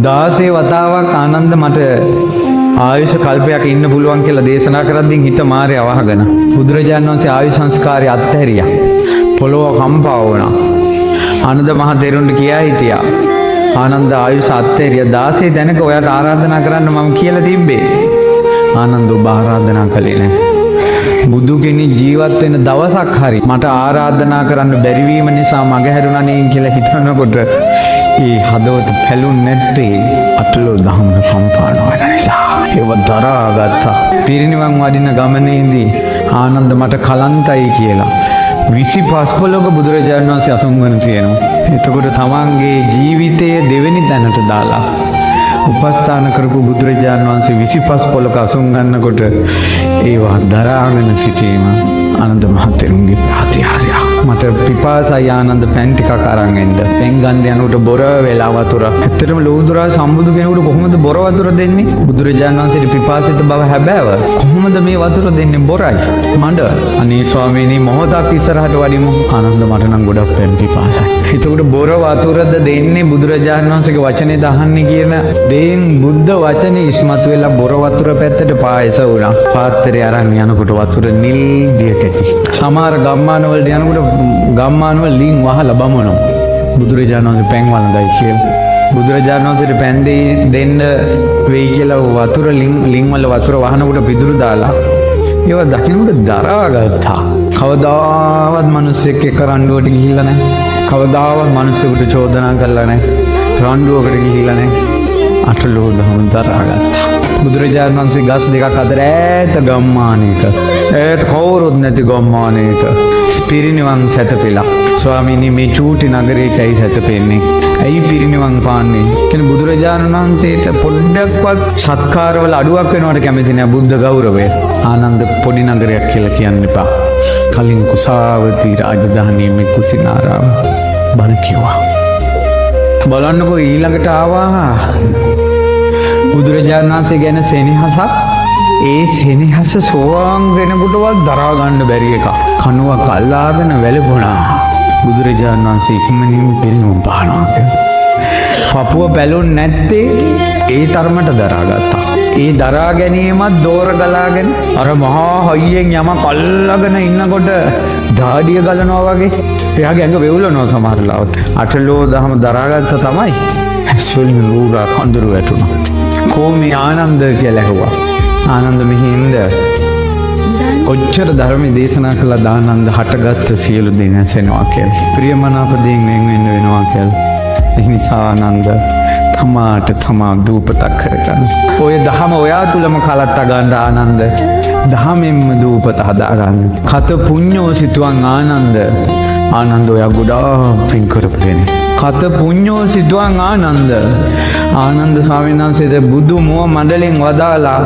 16 වතාවක් ආනන්ද මට ආයුෂ කල්පයක් ඉන්න පුළුවන් කියලා දේශනා කරද්දී හිත මාරේ අවහගෙන බුදුරජාණන් වහන්සේ ආයුෂ සංස්කාරය අත්හැරියා. පොළොව කම්පා වුණා. ආනන්ද මහ තෙරුන්ට කියා හිටියා. ආනන්ද ආයුෂ අත්හැරියා 16 දැනක ඔයාට ආරාධනා කරන්න මම කියලා තිබ්බේ. ආනන්ද ඔබ ආරාධනා කළේ නැහැ. බුදු කෙනෙක් ජීවත් වෙන දවසක් හරි මට ආරාධනා කරන්න බැරි වීම නිසා මග හැරුණා නේ කියලා හිතනකොට ඒ හදවත පැලුන්නේ නැත්තේ අටලෝ දහමන කම්පා නොවන නිසා. ඒව දරාගත්තා. පිරිනිවන් වඩින ගමනේදී ආනන්ද මට කලන්තයි කියලා 25 පොළොක බුදුරජාණන් වහන්සේ අසංගන තියෙනවා. එතකොට තමන්ගේ ජීවිතයේ දෙවෙනි තැනට දාලා උපස්ථාන කරපු බුදුරජාණන් වහන්සේ 25 පොළොක අසංගන්නකොට ඒවා දරාගෙන සිටීම ආනන්ද මහ තෙරුන්ගේ ප්‍රාතිහාර්යය. මට පිපාසයි ආනන්ද පැන් ටිකක් අරන් එන්න. පැන් ගන්න යනකොට බොර වෙලා වතුර. ඇත්තටම ලෝතුරා සම්බුදු කෙනෙකුට කොහොමද බොර වතුර දෙන්නේ? බුදුරජාණන් වහන්සේට පිපාසිත බව හැබෑව. කොහොමද මේ වතුර දෙන්නේ බොරයි? මඩ. අනේ ස්වාමීනි මොහොතක් ඉස්සරහට වඩිමු. ආනන්ද මට නම් ගොඩක් පැන් පිපාසයි. එතකොට බොර වතුරද දෙන්නේ බුදුරජාණන් වහන්සේගේ වචනේ දහන්නේ කියන දෙයින් බුද්ධ වචනේ ඉස්මතු වෙලා බොර වතුර පැත්තට පායස වුණා. පාත්‍රය අරන් යනකොට වතුර නිල් දිය කැටි. සමහර ගම්මාන වලට යනකොට ගම්මාන වල ලින් වහලා බමනවා. බුදුරජාණන් වහන්සේ පැන් වළඳයි කියලා. බුදුරජාණන් වහන්සේට පැන් දෙන්න වෙයි කියලා වතුර ලින් වල වතුර වහනකොට පිදුරු දාලා ඒවා දකින්නට දරාගත්තා. කවදාවත් මිනිස්සෙක් එක්ක රණ්ඩුවට ගිහිල්ලා නැහැ. කවදාවත් මිනිස්සුන්ට චෝදනා කළා නැහැ. රණ්ඩුවකට ගිහිල්ලා නැහැ. අටලෝ දහම දරාගත්තා. බුදුරජාණන් වහන්සේ ගස් දෙකක් අතර ඈත ගම්මානයක ඈත කවුරුත් නැති ගම්මානයක පිරිනිවන් සැතපෙලා. ස්වාමීනි මේ චූටි නගරයකයි සැතපෙන්නේ. ඇයි පිරිනිවන් පාන්නේ? කියන බුදුරජාණන් වහන්සේට පොඩ්ඩක්වත් සත්කාරවල අඩුවක් වෙනවට කැමති නෑ බුද්ධ ගෞරවය. ආනන්ද පොඩි නගරයක් කියලා කියන්න එපා. කලින් කුසාවති රාජධානියේ මේ කුසිනාරාව බණ කිව්වා. බලන්නකෝ ඊළඟට ආවා බුදුරජාණන් වහන්සේ ගැන සෙනෙහසක්. ඒ සෙනෙහස සෝවාන් වෙනකොටවත් දරා ගන්න බැරි එක. කනුවක් අල්ලාගෙන වැළපුණා. බුදුරජාණන් වහන්සේ ඉක්මනින් පිරිනුම් පානවා. පපුව බැලුන්නේ නැත්තේ ඒ තරමට දරාගත්තා. ඒ දරා ගැනීමත් දෝර ගලාගෙන අර මහා හයියෙන් යමක් අල්ලගෙන ඉන්නකොට ධාඩිය ගලනවා වගේ එයාගේ ඇඟ වෙවුලනවා සමහර ලාවට. අටලෝ දහම දරාගත්ත තමයි ඇස්වලින් ලූරා කඳුරු වැටුණා. කොහොමද ආනන්ද කියලා ඇහුවා. ආනන්ද මෙහිඳ කොච්චර ධර්ම දේශනා කළා දානන්ද හටගත්ත සියලු දේ නැසෙනවා කියලා. ප්‍රියමනාප දේන් වෙන වෙනවා කියලා. ඒ නිසා ආනන්ද තමාට තමා දූපතක් කරගන්න. ඔය දහම ඔයා තුලම කලත්ත ගන්න ආනන්ද. දහමෙන්ම දූපත හදාගන්න. කත පුඤ්ඤෝ සිතුවං ආනන්ද. ආනන්ද ඔයා ගොඩාක් පින් කරපු කෙනෙක්. කත පුඤ්ඤෝ සිතුවං ආනන්ද. ආනන්ද ස්වාමීන් වහන්සේට බුදු මුව මණ්ඩලෙන් වදාලා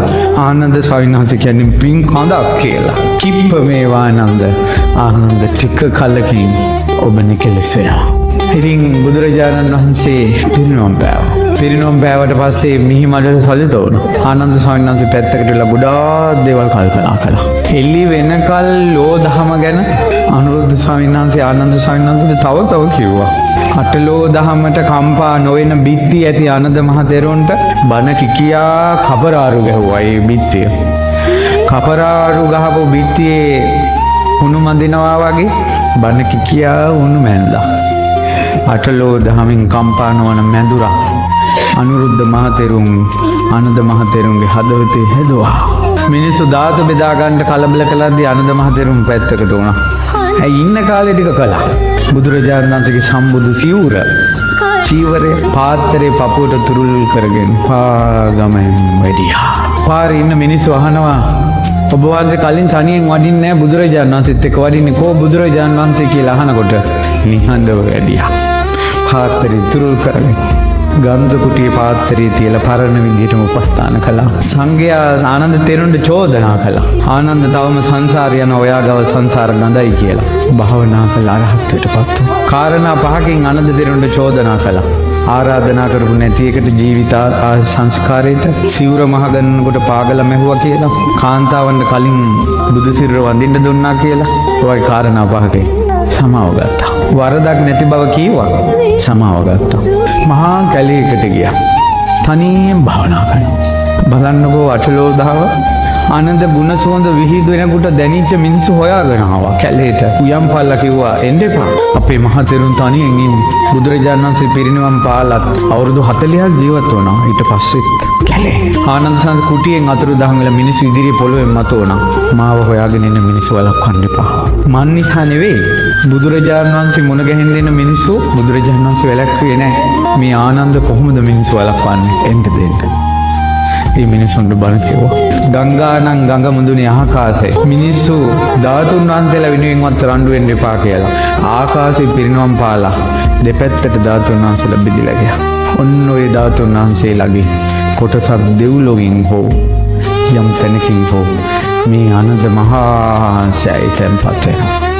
ආනන්ද ස්වාමීන් වහන්සේ කියන්නේ පින් කඳක් කියලා. කිප්ප මේවා ආනන්ද. ආනන්ද ටික කලකින් ඔබ නිකලෙසයා. ඉතින් බුදුරජාණන් වහන්සේ පිරිනොම් පෑවා. පිරිනොම් පෑවට පස්සේ මිහි මඩල සලිත වුණා. ආනන්ද ස්වාමීන් වහන්සේ පැත්තකට වෙලා ගොඩාක් දේවල් කල්පනා කළා. එළි වෙනකල් ලෝ දහම ගැන අනුරුද්ධ ස්වාමීන් වහන්සේ ආනන්ද ස්වාමීන් වහන්සේට තව කිව්වා. අටලෝ දහමට කම්පා නොවන බිත්ති ඇති ආනන්ද මහ තෙරුන්ට බණ කිකියා කපරාරු ගැහුවා. ඒ බිත්තිය කපරාරු ගහපු බිත්තියේ උණු මදිනවා වගේ බණ කිකියා උණු මැන්දා. අටලෝ දහමින් කම්පා නොවන මැදුරා අනුරුද්ධ මහ තෙරුන් ආනන්ද මහ තෙරුන්ගේ හදවතේ හැදුවා. මිනිස්සු දාත බෙදා ගන්න කලබල කළාදී ආනන්ද මහ තෙරුන් පැත්තකට වුණා. ඇයි ඉන්න කාලේ ටික කළා. බුදුරජාණන් වහන්සේගේ සම්බුදු චීවරය පාත්‍රේ පපුවට තුරුල් කරගෙන පාගමෙන් වැඩියා. පාරේ ඉන්න මිනිස්සු අහනවා ඔබ වහන්සේ කලින් තනියෙන් වඩින්නේ නැහැ බුදුරජාණන් වහන්සේත් එක්ක වඩින්නේ කො බුදුරජාණන් වහන්සේ කියලා අහනකොට නිහඬව වැඩියා. පාත්‍රේ තුරුල් කරගෙන ගන්ධ කුටියේ පාත්‍රයේ තියලා පරණ විදිහටම උපස්ථාන කළා. සංඝයා ආනන්ද තෙරුන්ට චෝදනා කළා. ආනන්ද තවම සංසාරය යන ඔයා ගාව සංසාර ගඳයි කියලා. භාවනා කළා අරහත්ත්වයටපත් වුණා. කාරණා පහකින් ආනන්ද තෙරුන්ට චෝදනා කළා. ආරාධනා කරපු නැති එකට ජීවිත සංස්කාරයට සිවුර මහගන්නකොට පාගල මැහුවා කියලා. කාන්තාවන්ට කලින් බුදු සිරුර වඳින්න දුන්නා කියලා. ඔය කාරණා පහකේ සමාව ගත්තා. වරදක් නැති බව කීවා. සමාව ගත්තා. මහා කැලේකට ගියා. තනියෙන් භාවනා කරනවා. බලන්නකෝ අටලෝදාව ආනන්ද ගුණ සුවඳ විහිදු වෙනකොට දැනිච්ච මිනිස්සු හොයාගෙන ආවා කැලේට. උයන් පල්ලා කිව්වා එන්න එපා. අපේ මහතෙරුන් තනියෙන් ඉන්නේ. බුදුරජාණන් වහන්සේ පිරිනිවන් පාලත් අවුරුදු 40ක් ජීවත් වුණා. ඊට පස්සෙත් කැලේ. ආනන්ද සංස් කුටියෙන් අතුරුදහන් වෙලා මිනිස්සු ඉදිරියේ පොළොවේ මතුවනා. මාව හොයාගෙන ඉන්න මිනිස්සු වළක්වන්න එපා. මන් නිසා නෙවෙයි. බුදුරජාණන් වහන්සේ මුණ ගැහෙන්න දෙන මිනිස්සු බුදුරජාණන් වහන්සේ වැළැක්ුවේ නැහැ. මේ ආනන්ද කොහොමද මිනිස්සු වළක්වන්නේ? එන්න දෙන්න. ඒ මිනිසුන්ට බණ කිව්වා. ගංගානම් ගඟ මුදුනේ ආකාශය. මිනිස්සු ධාතුන් වහන්සේලා වෙනුවෙන්වත් රණ්ඩු වෙන්න එපා කියලා. ආකාශේ පිරිනවම් පාලා දෙපැත්තට ධාතුන් වහන්සේලා බෙදලා ගියා. ඔන්න ඔය ධාතුන් වහන්සේලාගේ කොටසක් දෙව්ලොවින් හෝ යම් තැනකින් හෝ මේ ආනන්ද මහා සෑය තැන්පත් වෙනවා.